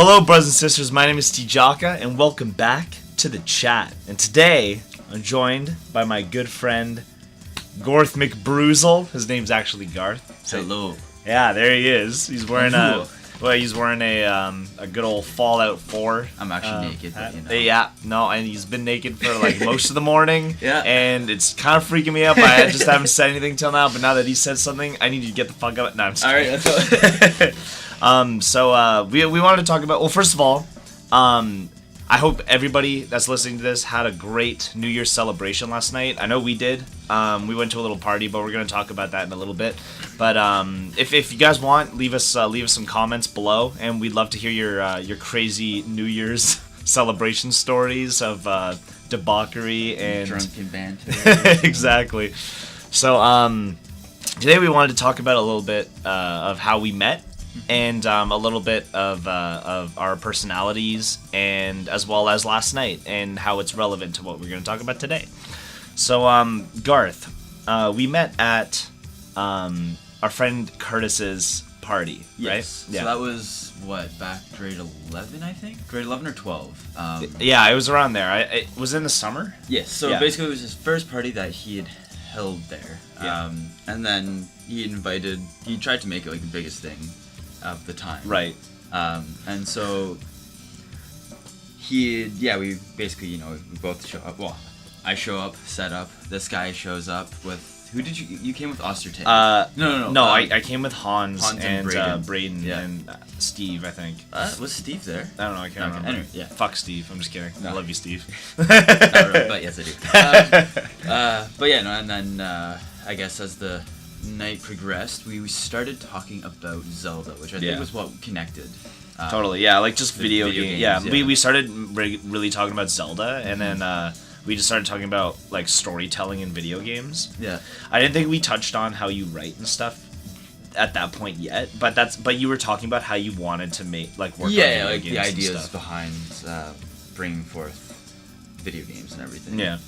Hello, brothers and sisters. My name is Tijaka, and welcome back to the chat. And today, I'm joined by my good friend, Garth McBruzel. His name's actually Garth. Hello. Yeah, there he is. He's wearing a good old Fallout 4. I'm actually naked, but you know. Yeah, no, and he's been naked for like most of the morning. Yeah. And it's kind of freaking me out, but I just haven't said anything till now. But now that he said something, I need to get the fuck out. No, I'm just kidding. All right, that's all. We wanted to talk about. Well, first of all, I hope everybody that's listening to this had a great New Year's celebration last night. I know we did. We went to a little party, but we're gonna talk about that in a little bit. But if you guys want, leave us some comments below, and we'd love to hear your crazy New Year's celebration stories of debauchery and drunken banter. Exactly. So today we wanted to talk about a little bit of how we met. And a little bit of our personalities, and as well as last night, and how it's relevant to what we're going to talk about today. So, Garth, we met at our friend Curtis's party, right? Yes. Yeah. So that was, back grade 11, I think? Grade 11 or 12. Yeah, it was around there. It was in the summer? Yes, so basically it was his first party that he had held there. Yeah. And then he tried to make it like the biggest thing of the time. Right. And so we basically, we both show up. Well, I show up, set up. This guy shows up with, who did you came with Ostertag? No. I came with Hans and Braden yeah. and Steve, I think. Was Steve there? I don't know, I can't remember. Anyway, yeah. Fuck Steve, I'm just kidding. No. I love you, Steve. Not really, but yes, I do. But yeah, no, and then I guess as the night progressed, we started talking about Zelda, which I think was what connected. Totally, yeah, like just video games. Yeah, yeah. We started really talking about Zelda, and then we just started talking about like storytelling in video games. Yeah, I didn't think we touched on how you write and stuff at that point yet, but you were talking about how you wanted to work on video games the ideas and stuff. behind bringing forth video games and everything. Yeah.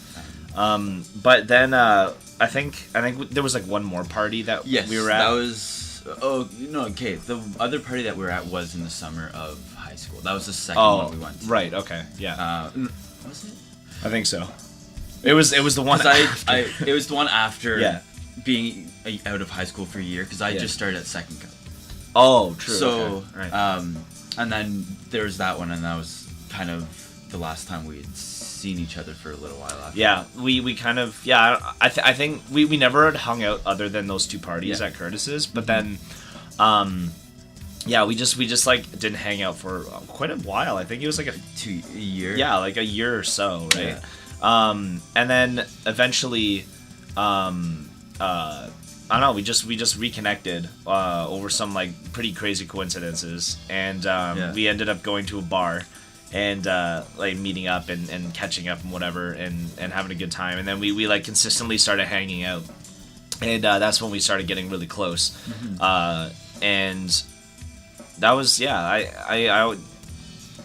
But then I think there was like one more party that we were at. That was the other party that we were at was in the summer of high school. That was the second one we went to. Right, okay. Yeah. Was it? I think so. It was the one it was the one after being out of high school for a year, because I just started at second cup. Oh, true. So okay. Right. and then there was that one, and that was kind of the last time we had seen each other for a little while after. Yeah, we kind of I think we never had hung out other than those two parties at Curtis's, but then we just like didn't hang out for quite a while. I think it was like a year. Yeah, like a year or so, right? Yeah. And then eventually I don't know, we just reconnected over some like pretty crazy coincidences, and we ended up going to a bar and like meeting up and catching up and whatever, and having a good time, and then we like consistently started hanging out, and that's when we started getting really close. And that was it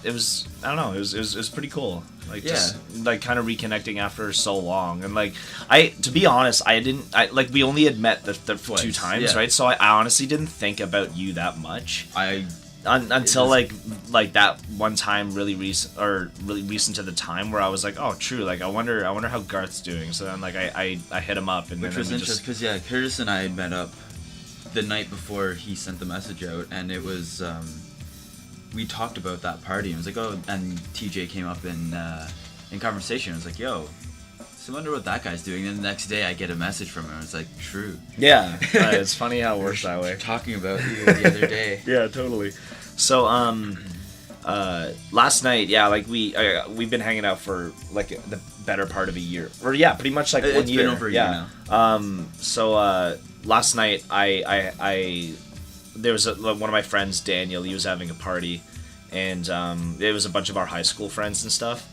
was pretty cool, like just like kind of reconnecting after so long. And like to be honest, we only had met the two times, right? So I honestly didn't think about you that much until like that one time really recent to the time where I was like, oh true, like I wonder how Garth's doing. So then like I hit him up, and which was interesting because Curtis and I had met up the night before he sent the message out, and it was we talked about that party, and it was like, and TJ came up in conversation. I was like, yo, so I wonder what that guy's doing. And the next day I get a message from him. It's like, true. Yeah, it's funny how it works that way. Talking about you the other day. Yeah, totally. So last night, like we've been hanging out for like the better part of a year, or pretty much like 1 year. It's been over a year now. So last night there was one of my friends, Daniel. He was having a party, and it was a bunch of our high school friends and stuff.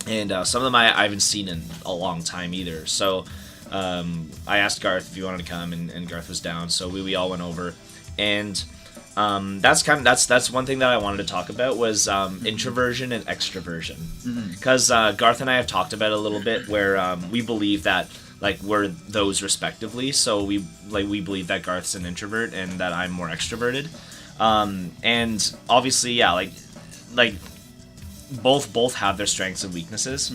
And some of them I haven't seen in a long time either. So I asked Garth if he wanted to come, and Garth was down. So we all went over, and that's one thing that I wanted to talk about was introversion and extroversion, because Garth and I have talked about it a little bit, where we believe that like we're those respectively. So we believe that Garth's an introvert and that I'm more extroverted. And obviously, yeah, like like both have their strengths and weaknesses,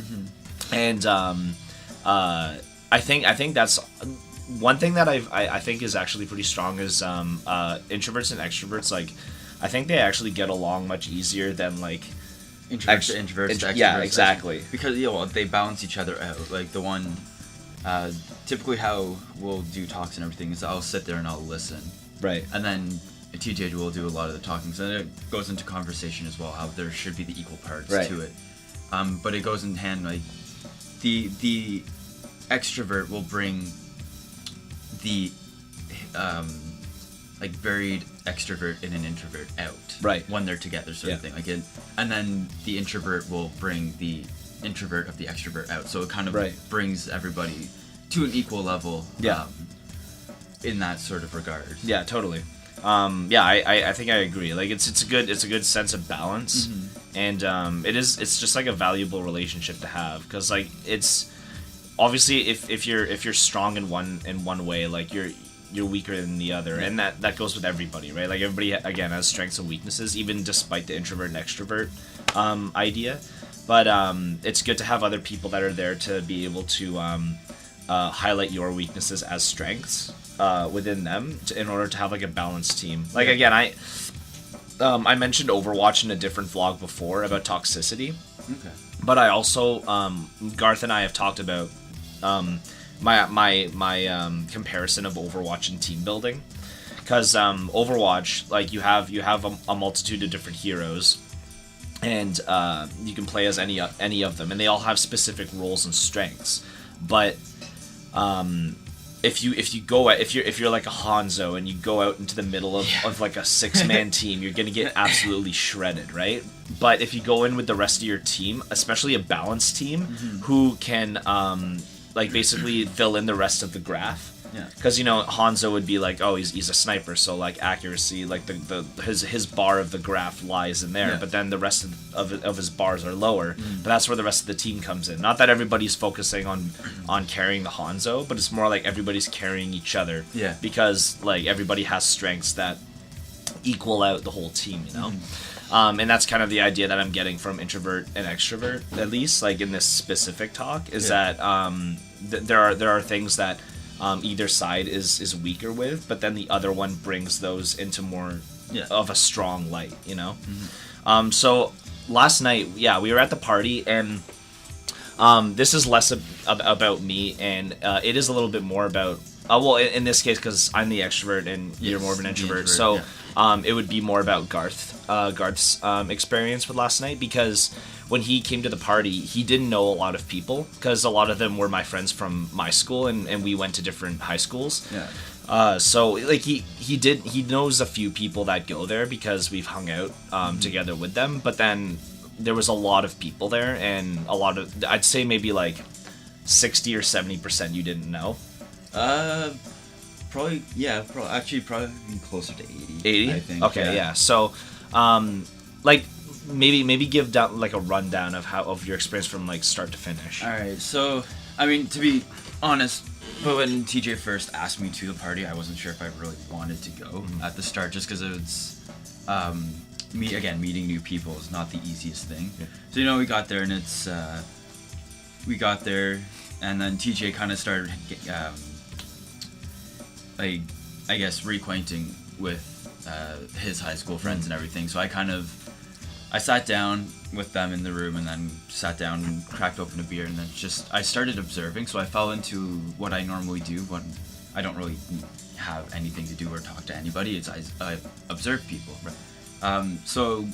and I think that's one thing that I think is actually pretty strong is introverts and extroverts. Like, I think they actually get along much easier than like Introverts to introverts to extroverts. Yeah, exactly. Because they balance each other out. Like the one, typically how we'll do talks and everything is I'll sit there and I'll listen. Right. And then TJ will do a lot of the talking. So then it goes into conversation as well, how there should be the equal parts to it. But it goes in hand, like the extrovert will bring the like varied extrovert and an introvert out. Right. When they're together, sort of thing. Like it, and then the introvert will bring the introvert of the extrovert out. So it kind of brings everybody to an equal level. Yeah. In that sort of regard. Yeah, totally. I think I agree. Like it's a good sense of balance, and it's just like a valuable relationship to have, because like it's obviously if you're strong in one way, like you're weaker than the other, and that goes with everybody, right? Like everybody again has strengths and weaknesses, even despite the introvert and extrovert idea. But it's good to have other people that are there to be able to highlight your weaknesses as strengths within them in order to have like a balanced team. Like again, I mentioned Overwatch in a different vlog before about toxicity. Okay. But I also Garth and I have talked about my comparison of Overwatch and team building, because Overwatch, like you have a multitude of different heroes, and you can play as any of them, and they all have specific roles and strengths. But if you're like a Hanzo and you go out into the middle of like a 6-man team, you're gonna get absolutely shredded, right? But if you go in with the rest of your team, especially a balanced team, who can like basically fill in the rest of the graph. Yeah. Because Hanzo would be like, oh, he's a sniper, so like accuracy, like his bar of the graph lies in there. Yeah. But then the rest of his bars are lower. But that's where the rest of the team comes in. Not that everybody's focusing on carrying the Hanzo, but it's more like everybody's carrying each other. Yeah. Because like everybody has strengths that equal out the whole team, and that's kind of the idea that I'm getting from introvert and extrovert, at least like in this specific talk, is that there are things that either side is weaker with, but then the other one brings those into more of a strong light, So last night, we were at the party, and this is less about me, and it is a little bit more about in this case, because I'm the extrovert and you're more of an introvert, so it would be more about Garth's experience with last night, because when he came to the party, he didn't know a lot of people, because a lot of them were my friends from my school, and we went to different high schools. Yeah. So like he knows a few people that go there because we've hung out together with them, but then there was a lot of people there, and I'd say maybe like 60 or 70% you didn't know. Probably closer to 80. 80? I think. Okay, yeah. So, like, maybe give down like a rundown of your experience from like start to finish. All right. So, I mean, to be honest, but when TJ first asked me to the party, I wasn't sure if I really wanted to go at the start, just because it's meeting new people is not the easiest thing. Yeah. So we got there, and it's and then TJ kind of started like, I guess, reacquainting with his high school friends and everything. So I sat down with them in the room, and then sat down and cracked open a beer, and then I started observing. So I fell into what I normally do when I don't really have anything to do or talk to anybody. I observe people. Right. So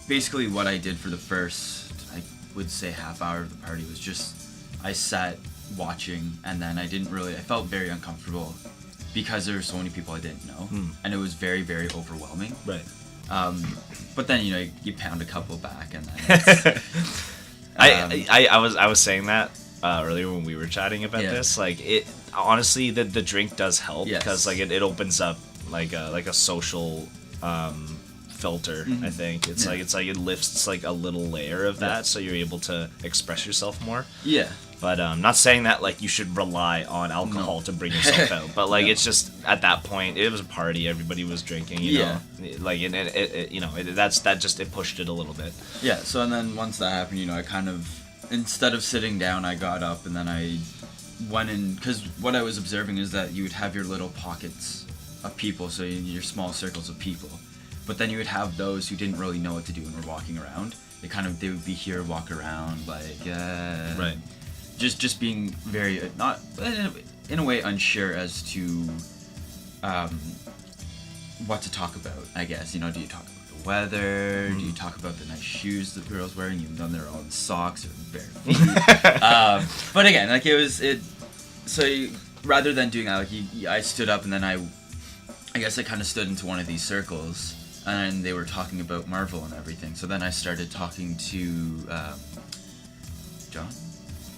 basically what I did for the first, I would say, half hour of the party was just I sat watching, and then I felt very uncomfortable because there were so many people I didn't know, and it was very, very overwhelming. Right. But then you pound a couple back, and then I was saying that earlier when we were chatting about this. Like, it honestly, the drink does help, because like it opens up like a social filter. I think it's like it lifts like a little layer of that, so you're able to express yourself more. Yeah. But not saying that like you should rely on alcohol to bring yourself out, but like it's just at that point it was a party, everybody was drinking, you know, like and it pushed it a little bit. Yeah. So and then once that happened, you know, I kind of, instead of sitting down, I got up and then I went in, because what I was observing is that you would have your little pockets of people, so your small circles of people, but then you would have those who didn't really know what to do and were walking around. They would be here, walk around, like right. Just being very not in a way unsure as to what to talk about. I guess, you know, do you talk about the weather? Do you talk about the nice shoes the girl's wearing, even though they're all in socks or bare feet? But again, like rather than doing that, like I stood up and then I guess I kind of stood into one of these circles and they were talking about Marvel and everything. So then I started talking to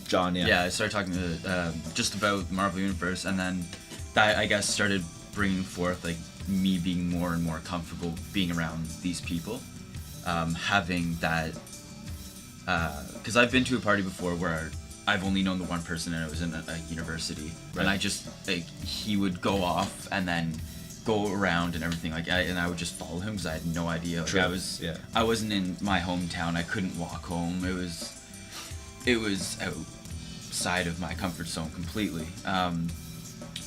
John, yeah. Yeah, I started talking to just about the Marvel Universe, and then that, I guess, started bringing forth, like, me being more and more comfortable being around these people. Having that... Because I've been to a party before where I've only known the one person and it was in a university. Right. And I just, like, he would go off and then go around and everything, like, and I would just follow him because I had no idea. Like, I wasn't in my hometown, I couldn't walk home, it was outside of my comfort zone completely.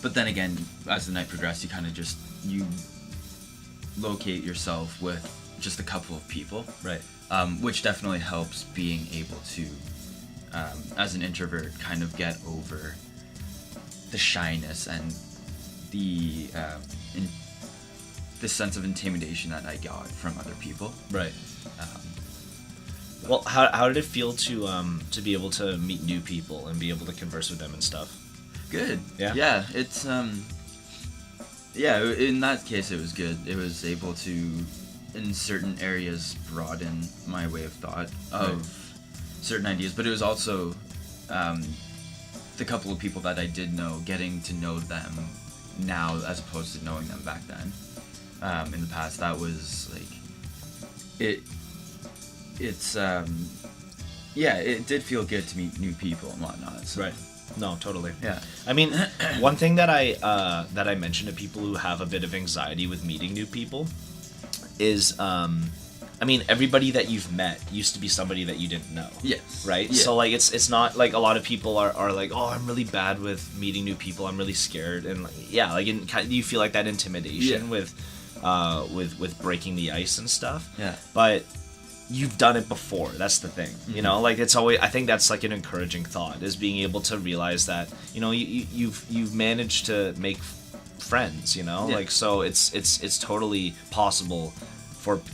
But then again, as the night progressed, you kind of just, you locate yourself with just a couple of people. Right. Which definitely helps being able to, as an introvert, kind of get over the shyness and the sense of intimidation that I got from other people. Right. Well, how did it feel to be able to meet new people and be able to converse with them and stuff? Good. Yeah. Yeah. It's in that case it was good. It was able to, in certain areas, broaden my way of thought of certain ideas. But it was also the couple of people that I did know, getting to know them now as opposed to knowing them back then. In the past, that was like it did feel good to meet new people and whatnot. So. Right. No, totally. Yeah. I mean, one thing that I mention to people who have a bit of anxiety with meeting new people is, I mean, everybody that you've met used to be somebody that you didn't know. Yes. Right? Yeah. So, like, it's not, like, a lot of people are like, oh, I'm really bad with meeting new people, I'm really scared, and, like, yeah, like, you feel like that intimidation with breaking the ice and stuff. Yeah. But you've done it before, that's the thing. You know, like, it's always, I think that's, like, an encouraging thought, is being able to realize that, you know, you've managed to make friends, you know? Yeah. Like, so it's totally possible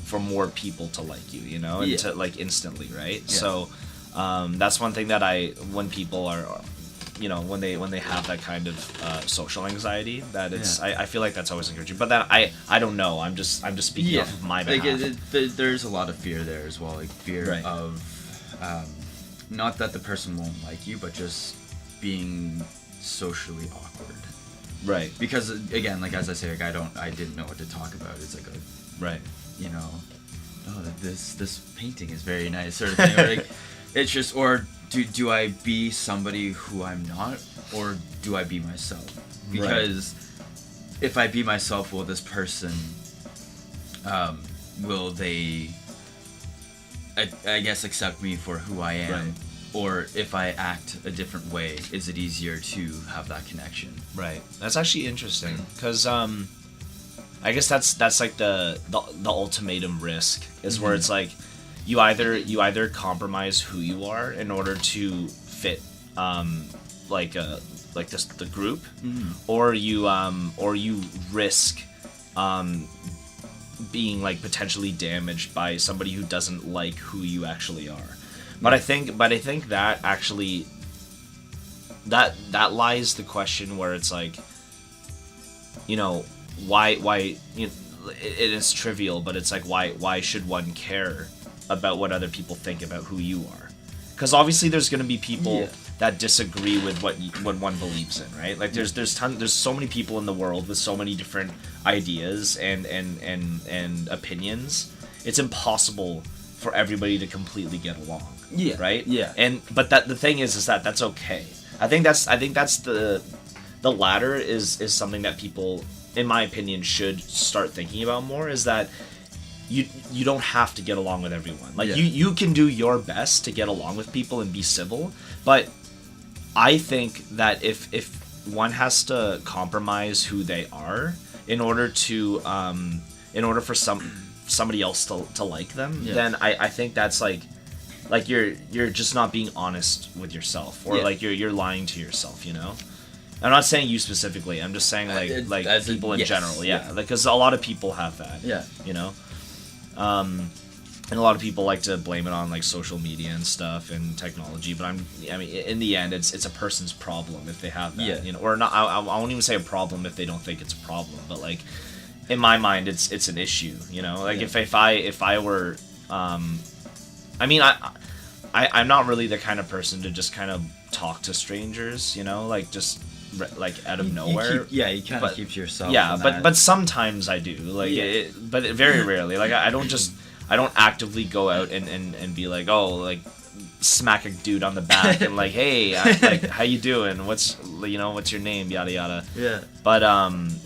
for more people to like you, you know, and to, like, instantly, right? Yeah. So that's one thing that when people are, you know, when they have that kind of social anxiety, that it's I feel like that's always encouraging. But that I don't know. I'm just speaking off of my behalf. Like there's a lot of fear there as well, like fear of not that the person won't like you, but just being socially awkward. Right. Because again, like, as I say, like, I didn't know what to talk about. It's like a you know, oh, this painting is very nice, sort of thing. Or like, it's just, or do I be somebody who I'm not, or do I be myself? Because if I be myself, will this person, will they, I guess, accept me for who I am? Right. Or if I act a different way, is it easier to have that connection? Right. That's actually interesting, because I guess that's like the ultimatum risk, is where it's like you either compromise who you are in order to fit the group, or you risk being, like, potentially damaged by somebody who doesn't like who you actually are. But I think that actually that lies the question where it's like, you know, why you know, it is trivial, but it's like, why should one care about what other people think about who you are? Because obviously there's going to be people that disagree with what one believes in, right? Like there's so many people in the world with so many different ideas and opinions. It's impossible for everybody to completely get along. Yeah. Right. Yeah. But the thing is that that's okay. I think that's the latter is something that people, in my opinion, should start thinking about more. Is that you don't have to get along with everyone. Like you can do your best to get along with people and be civil, but I think that if one has to compromise who they are in order for somebody else to like them, then I think that's like you're just not being honest with yourself, or like you're lying to yourself, you know. I'm not saying you specifically. I'm just saying like people in general, like because a lot of people have that, you know. And a lot of people like to blame it on like social media and stuff and technology, but I mean, in the end, it's a person's problem if they have that, you know, or not. I won't even say a problem if they don't think it's a problem, but like in my mind, it's an issue, you know. Like if I were, I mean, I'm not really the kind of person to just kind of talk to strangers, you know, like just like out of nowhere. You kind of keep to yourself. Yeah, but sometimes I do, like, but very rarely. Like I don't actively go out and be like, oh, like smack a dude on the back and like, hey, like how you doing? What's your name? Yada yada. Yeah. But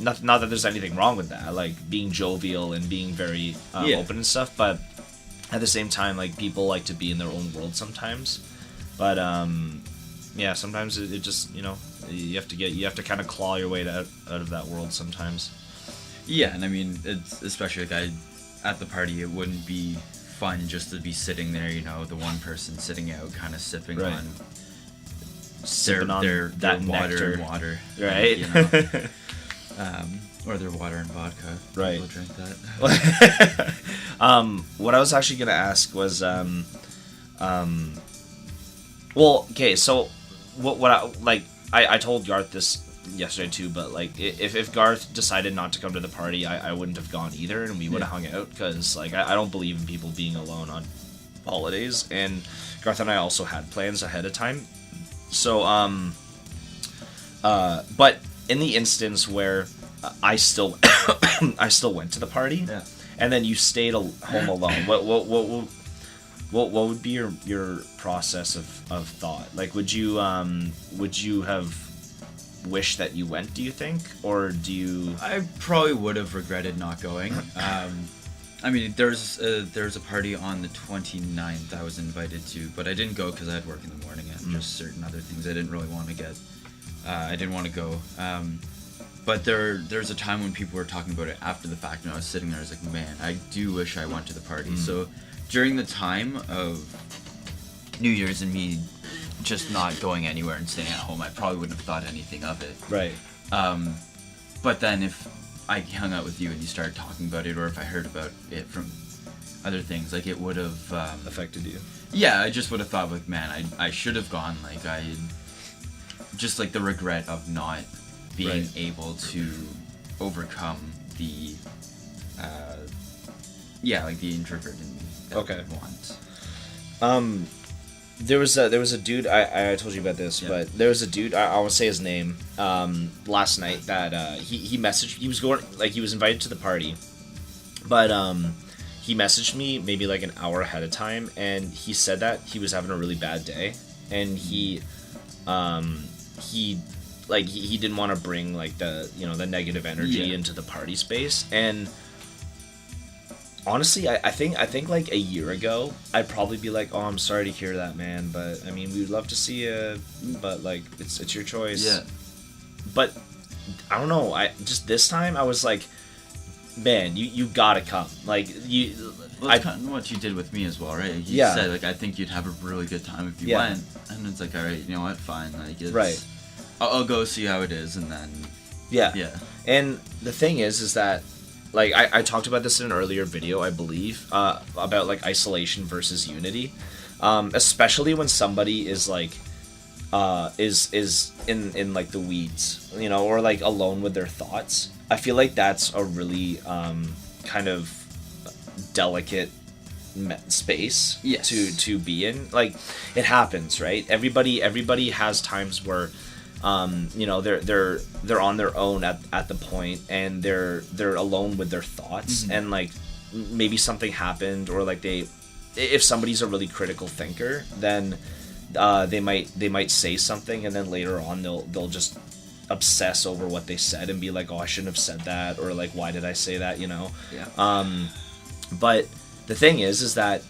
not that there's anything wrong with that. Like being jovial and being very open and stuff. But at the same time, like people like to be in their own world sometimes. But sometimes it just, you know, you have to kind of claw your way out of that world sometimes. Yeah, and I mean, it's especially like at the party, it wouldn't be fun just to be sitting there, you know, the one person sitting out kind of sipping on their water, right? And, you know, or their water and vodka. Right. People drink that. What I was actually gonna ask was, well, okay, so what I told Garth this yesterday too, but like if Garth decided not to come to the party, I wouldn't have gone either, and we would have hung out, because like I don't believe in people being alone on holidays, and Garth and I also had plans ahead of time. So but in the instance where I still went to the party, and then you stayed home alone, what would be your process of thought? Like would you have wish that you went, do you think, or do you? I probably would have regretted not going. I mean, there's a party on the 29th I was invited to, but I didn't go because I had work in the morning and just certain other things I didn't really want to get. I didn't want to go. But there's a time when people were talking about it after the fact, and I was sitting there, I was like, man, I do wish I went to the party. So during the time of New Year's and me just not going anywhere and staying at home, I probably wouldn't have thought anything of it. Right. But then if I hung out with you and you started talking about it, or if I heard about it from other things, like it would have affected you. Yeah, I just would have thought, like, man, I should have gone. Like just like the regret of not being able to overcome the like the introvert in me that I want. There was a dude, I told you about this, but there was a dude, I won't say his name, last night that he messaged, he was invited to the party, but he messaged me maybe like an hour ahead of time, and he said that he was having a really bad day, and he didn't want to bring like the negative energy into the party space. And honestly, I think like a year ago, I'd probably be like, oh, I'm sorry to hear that, man, but I mean, we'd love to see you, but like, it's your choice. Yeah. But I don't know, just this time I was like, man, you gotta come. Like you. Well, that's kind of what you did with me as well, right? You said like, I think you'd have a really good time if you went, and it's like, all right, you know what, fine, like it's, right. I'll go see how it is, and then yeah. And the thing is that, like, I talked about this in an earlier video, I believe, about like isolation versus unity, especially when somebody is like is in like the weeds, you know, or like alone with their thoughts. I feel like that's a really kind of delicate space to be in. Like, it happens, right? Everybody has times where they're on their own at the point, and they're alone with their thoughts, and like maybe something happened, or like they if somebody's a really critical thinker, then they might say something, and then later on they'll just obsess over what they said and be like, oh, I shouldn't have said that, or like, why did I say that, you know? Yeah. But the thing is that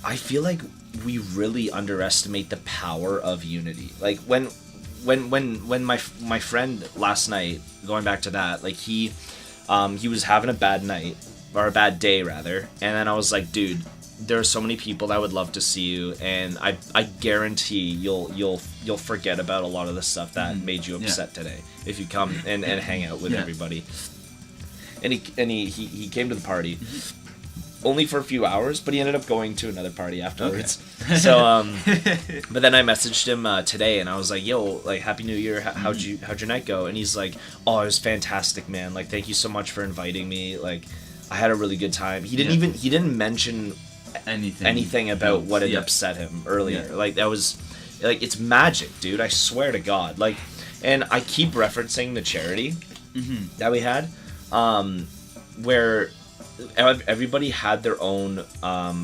I feel like we really underestimate the power of unity. Like when my friend last night, going back to that, like he was having a bad night, or a bad day rather, and then I was like, dude, there are so many people that would love to see you, and I guarantee you'll forget about a lot of the stuff that made you upset today if you come and hang out with everybody. And he came to the party only for a few hours, but he ended up going to another party afterwards. Okay. So but then I messaged him today, and I was like, yo, like, Happy New Year, how'd your night go? And he's like, oh, it was fantastic, man, like, thank you so much for inviting me, like, I had a really good time. He didn't mention anything about what had upset him earlier. Like, that was, like, it's magic, dude, I swear to God. Like, and I keep referencing the charity that we had, where everybody had their own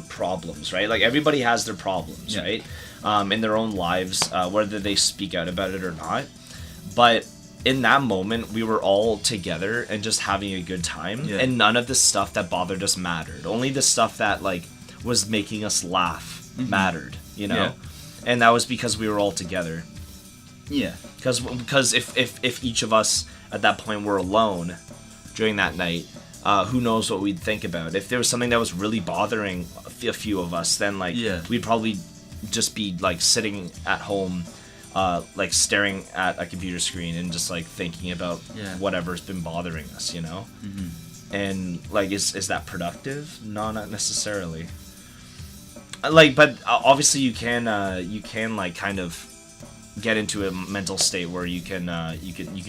problems, right? Like, everybody has their problems, right? In their own lives, whether they speak out about it or not. But in that moment, we were all together and just having a good time, and none of the stuff that bothered us mattered. Only the stuff that, like, was making us laugh mattered, you know? And that was because we were all together. Yeah. Because if each of us at that point were alone during that night, who knows what we'd think about. If there was something that was really bothering a few of us, then, like, we'd probably just be, like, sitting at home, like, staring at a computer screen and just, like, thinking about whatever's been bothering us, you know? And, like, is that productive? No, not necessarily. Like, but obviously you can like, kind of get into a mental state where you can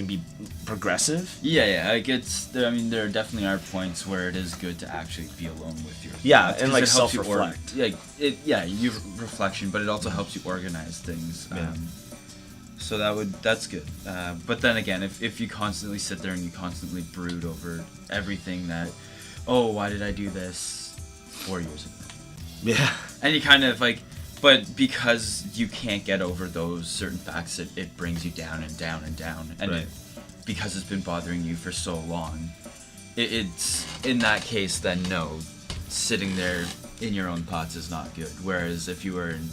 be progressive. Like, I mean, there definitely are points where it is good to actually be alone with your thoughts, and, like, self-reflect. You reflection, but it also helps you organize things. So that's good. But then again, if you constantly sit there and you constantly brood over everything that, oh, why did I do this 4 years ago? Yeah. And you kind of, like, but because you can't get over those certain facts, it brings you down and down and down. And because it's been bothering you for so long, it's, in that case, then no, sitting there in your own thoughts is not good. Whereas if you were in,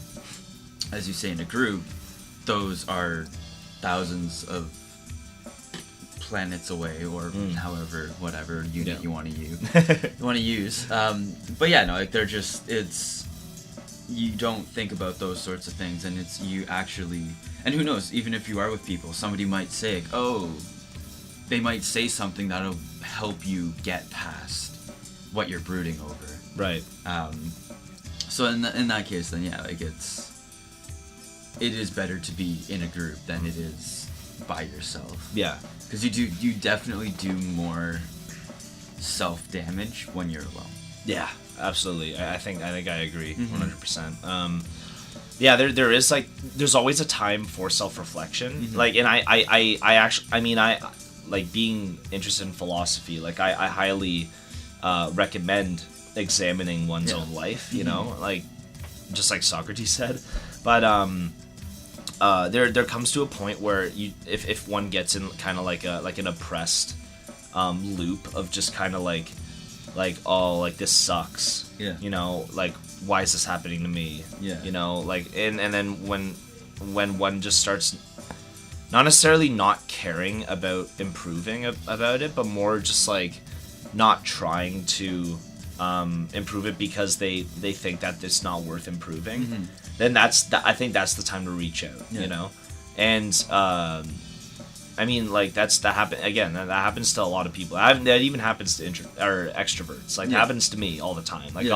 as you say, in a group, those are thousands of planets away, or however, whatever unit you want to use. But yeah, no, like, they're just, it's, you don't think about those sorts of things, and it's, you actually, and who knows, even if you are with people, somebody might say, like, oh, they might say something that'll help you get past what you're brooding over. Right. So in that case, then yeah, like, it is better to be in a group than it is by yourself. Yeah. Because you definitely do more self-damage when you're alone. Yeah, absolutely. I think I agree 100%. Yeah, there is, like, there's always a time for self-reflection. Like, and I actually, I mean, I like, being interested in philosophy, like, I highly recommend examining one's own life, you know, like, just like Socrates said. But there comes to a point where if one gets in kind of like an oppressed loop of just kind of like, oh, like, this sucks, you know, like, why is this happening to me, you know, like, and then when one just starts not necessarily not caring about improving about it, but more just, like, not trying to improve it because they think that it's not worth improving, then I think that's the time to reach out, you know. And I mean, like, that happens to a lot of people. That even happens to extroverts. Like, it happens to me all the time. Like,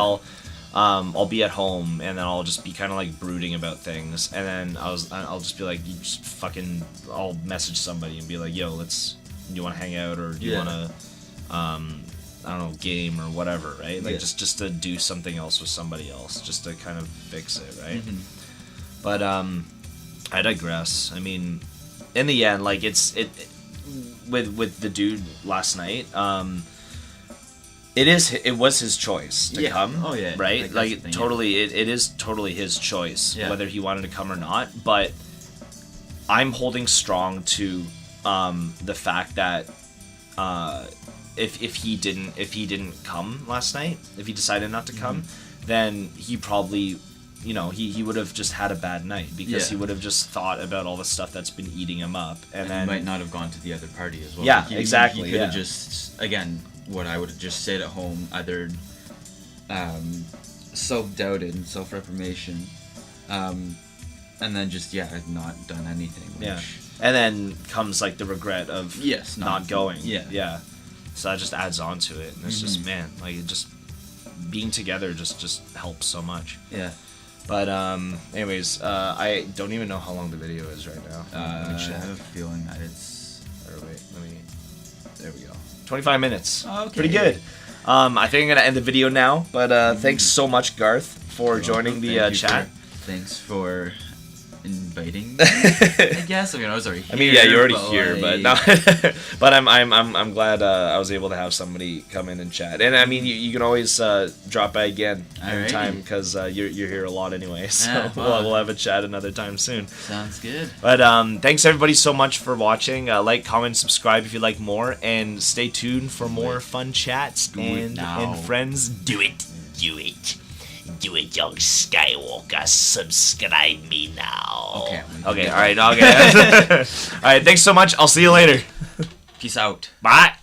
I'll be at home, and then I'll just be kind of, like, brooding about things, and then I'll just be like, I'll message somebody and be like, yo, do you want to hang out, or do you want to I don't know, game or whatever, right? Like, just to do something else with somebody else, just to kind of fix it, right? But I digress. I mean, in the end, like, with the dude last night, It was his choice to come. Oh yeah. Right? Like totally, it is totally his choice whether he wanted to come or not. But I'm holding strong to the fact that if he didn't come last night, if he decided not to come, then he probably, you know, he would have just had a bad night because he would have just thought about all the stuff that's been eating him up, and then he might not have gone to the other party as well. Yeah, exactly. He could have just, again, what I would have just stayed at home, either self-doubted and self-reformation, and then just not done anything. Which, and then comes like the regret of not going. Yeah. So that just adds on to it, and it's just, man, like, it just being together just helps so much. Yeah. But anyways, I don't even know how long the video is right now. I have a feeling that it's. Or wait, there we go. 25 minutes. Okay. Pretty good. I think I'm gonna end the video now. But thanks so much, Garth, for joining the chat. Thanks for inviting me, I guess. I mean, I was already here. I mean, yeah, you're already here, but no. But I'm glad I was able to have somebody come in and chat. And I mean, you can always drop by again anytime because you're here a lot anyway. So we'll have a chat another time soon. Sounds good. But thanks everybody so much for watching. Like, comment, subscribe if you like more, and stay tuned for more fun chats and friends. Do it. Do it, young Skywalker. Subscribe me now. Okay. All right. Okay. All right. Thanks so much. I'll see you later. Peace out. Bye.